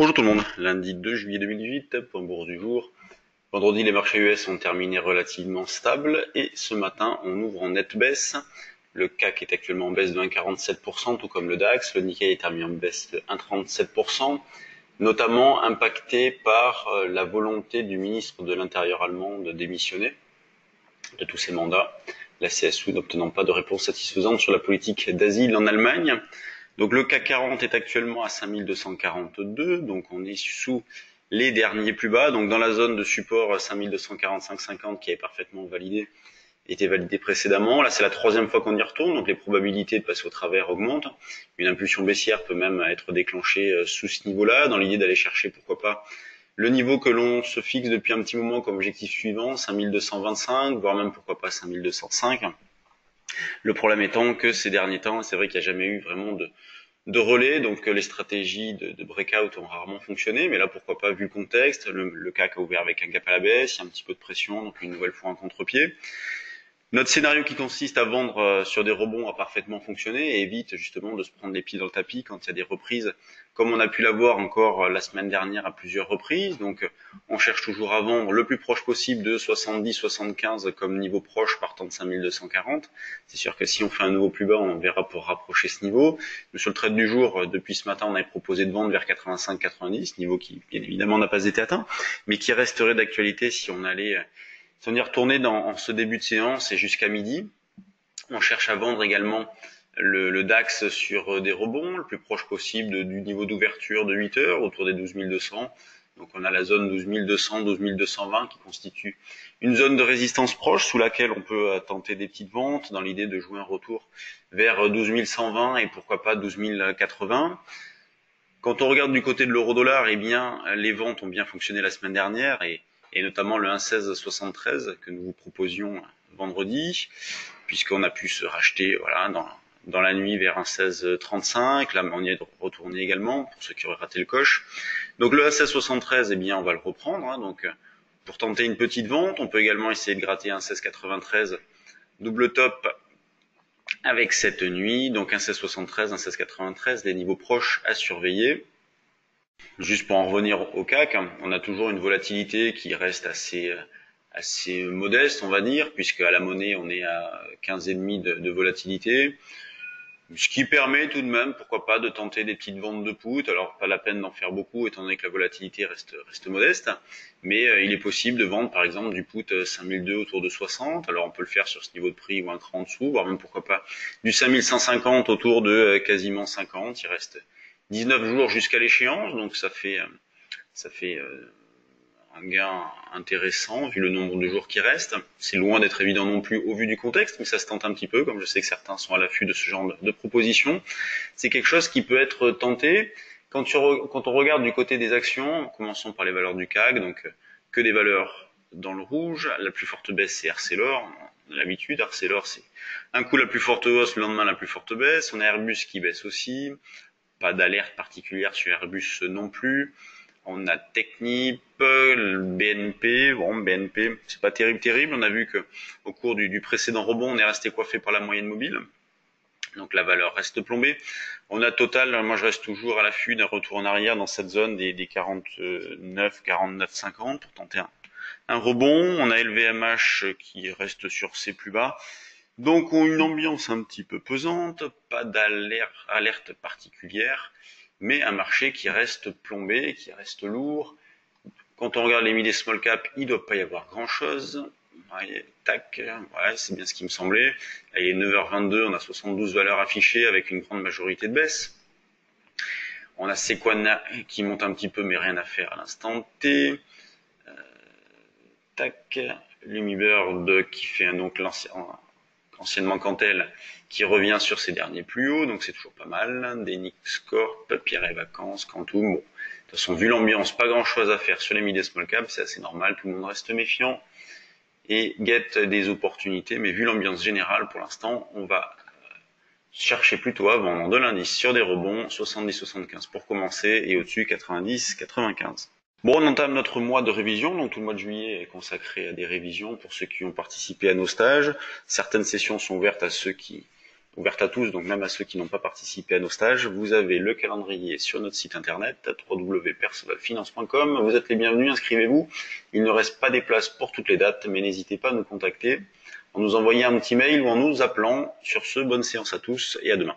Bonjour tout le monde, lundi 2 juillet 2018, point bourse du jour. Vendredi, les marchés US ont terminé relativement stables et ce matin, on ouvre en nette baisse. Le CAC est actuellement en baisse de 1,47%, tout comme le DAX. Le Nikkei est terminé en baisse de 1,37%, notamment impacté par la volonté du ministre de l'Intérieur allemand de démissionner de tous ses mandats, la CSU n'obtenant pas de réponse satisfaisante sur la politique d'asile en Allemagne. Donc le CAC 40 est actuellement à 5242, donc on est sous les derniers plus bas, donc dans la zone de support 5245,50 qui est parfaitement validée, était validée précédemment. Là c'est la troisième fois qu'on y retourne, donc les probabilités de passer au travers augmentent. Une impulsion baissière peut même être déclenchée sous ce niveau-là, dans l'idée d'aller chercher pourquoi pas le niveau que l'on se fixe depuis un petit moment comme objectif suivant, 5225, voire même pourquoi pas 5205. Le problème étant que ces derniers temps, c'est vrai qu'il n'y a jamais eu vraiment de relais, donc les stratégies de breakout ont rarement fonctionné, mais là pourquoi pas vu le contexte, le CAC a ouvert avec un gap à la baisse, il y a un petit peu de pression, donc une nouvelle fois un contre-pied. Notre scénario qui consiste à vendre sur des rebonds a parfaitement fonctionné et évite justement de se prendre les pieds dans le tapis quand il y a des reprises, comme on a pu l'avoir encore la semaine dernière à plusieurs reprises. Donc on cherche toujours à vendre le plus proche possible de 70-75 comme niveau proche partant de 5240. C'est sûr que si on fait un nouveau plus bas, on verra pour rapprocher ce niveau. Mais sur le trade du jour, depuis ce matin, on avait proposé de vendre vers 85-90, niveau qui bien évidemment n'a pas été atteint, mais qui resterait d'actualité si on y retournait en ce début de séance et jusqu'à midi. On cherche à vendre également le DAX sur des rebonds, le plus proche possible du niveau d'ouverture de 8 heures, autour des 12 200. Donc on a la zone 12 200, 12 220 qui constitue une zone de résistance proche sous laquelle on peut tenter des petites ventes dans l'idée de jouer un retour vers 12 120 et pourquoi pas 12 080. Quand on regarde du côté de l'euro-dollar, eh bien, les ventes ont bien fonctionné la semaine dernière et notamment le 1,1673 que nous vous proposions vendredi, puisqu'on a pu se racheter dans la nuit vers 1,1635. Là, on y est retourné également pour ceux qui auraient raté le coche. Donc le 1,1673, eh bien, on va le reprendre. Donc pour tenter une petite vente, on peut également essayer de gratter 1,1693 double top avec cette nuit, donc 1,1673, 1,1693, les niveaux proches à surveiller. Juste pour en revenir au CAC, on a toujours une volatilité qui reste assez modeste, on va dire, puisque à la monnaie, on est à 15,5 de volatilité, ce qui permet tout de même, pourquoi pas, de tenter des petites ventes de put. Alors, pas la peine d'en faire beaucoup, étant donné que la volatilité reste modeste, mais il est possible de vendre, par exemple, du put 5002 autour de 60. Alors, on peut le faire sur ce niveau de prix ou un cran en dessous, voire même, pourquoi pas, du 5150 autour de quasiment 50. Il reste 19 jours jusqu'à l'échéance, donc ça fait un gain intéressant vu le nombre de jours qui restent. C'est loin d'être évident non plus au vu du contexte, mais ça se tente un petit peu, comme je sais que certains sont à l'affût de ce genre de propositions. C'est quelque chose qui peut être tenté. Quand on regarde du côté des actions, commençons par les valeurs du CAC, donc que des valeurs dans le rouge. La plus forte baisse, c'est Arcelor. On a l'habitude, Arcelor, c'est un coup la plus forte hausse, le lendemain la plus forte baisse. On a Airbus qui baisse aussi. Pas d'alerte particulière sur Airbus non plus. On a Technip, BNP. Bon, BNP, c'est pas terrible. On a vu que au cours du précédent rebond, on est resté coiffé par la moyenne mobile. Donc la valeur reste plombée. On a Total, moi je reste toujours à l'affût d'un retour en arrière dans cette zone des 49, 50 pour tenter un rebond. On a LVMH qui reste sur ses plus bas. Donc une ambiance un petit peu pesante, pas d'alerte particulière, mais un marché qui reste plombé, qui reste lourd. Quand on regarde les mid et small cap, il ne doit pas y avoir grand-chose. Tac, ouais, c'est bien ce qui me semblait. Là, il est 9h22, on a 72 valeurs affichées avec une grande majorité de baisse. On a Sequana qui monte un petit peu, mais rien à faire à l'instant T. Tac, Lumibird qui fait donc anciennement Cantel, qui revient sur ses derniers plus hauts, donc c'est toujours pas mal. Denix Corp, Pierre et Vacances, Quantum. Bon, de toute façon, vu l'ambiance, pas grand chose à faire sur les mid et small cap, c'est assez normal, tout le monde reste méfiant et guette des opportunités, mais vu l'ambiance générale, pour l'instant, on va chercher plutôt à vendre de l'indice sur des rebonds, 70-75 pour commencer, et au-dessus 90-95. Bon, on entame notre mois de révision, donc tout le mois de juillet est consacré à des révisions pour ceux qui ont participé à nos stages. Certaines sessions sont ouvertes à ceux qui ouverte à tous, donc même à ceux qui n'ont pas participé à nos stages. Vous avez le calendrier sur notre site internet www.percevalfinance.com. Vous êtes les bienvenus, inscrivez-vous. Il ne reste pas des places pour toutes les dates, mais n'hésitez pas à nous contacter, en nous envoyant un petit mail ou en nous appelant. Sur ce, bonne séance à tous et à demain.